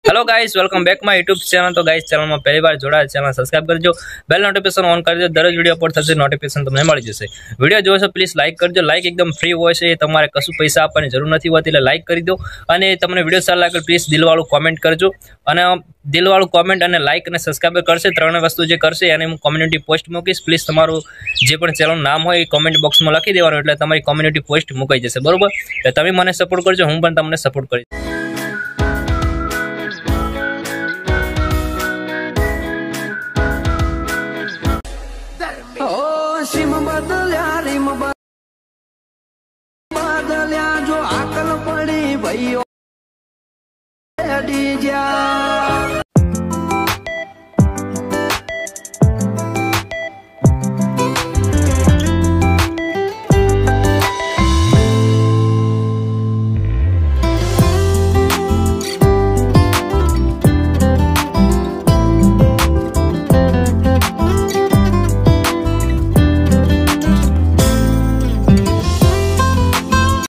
Hello guys, welcome back my YouTube channel. तो guys channel में पहली बार जोड़ा चैनल सब्सक्राइब करजो, बेल नोटिफिकेशन ऑन कर दो। दररोज वीडियो अपलोड थशे नोटिफिकेशन तमने मळी जशे। वीडियो जोशो तो प्लीज लाइक करजो। लाइक एकदम फ्री होय छे, तमारे कशुं पैसा आपवानी जरूर नथी होती, એટલે लाइक करी दो। અને તમને વિડિયો સારો લાગે પ્લીઝ દિલવાળું કોમેન્ટ કરજો। અને દિલવાળું કોમેન્ટ અને લાइक અને સબસ્ક્રાઇબ કરશે, ત્રણે વસ્તુ જે કરશે એને હું કોમ્યુનિટી પોસ્ટ મૂકીશ। પ્લીઝ તમારું જે પણ ચેનલનું નામ હોય એ કોમેન્ટ બોક્સમાં લખી દેવાનું, એટલે તમારી કોમ્યુનિટી પોસ્ટ મુકાઈ જશે, બરોબર? એટલે તમે મને સપોર્ટ કરજો, હું પણ તમને સપોર્ટ કરીશ।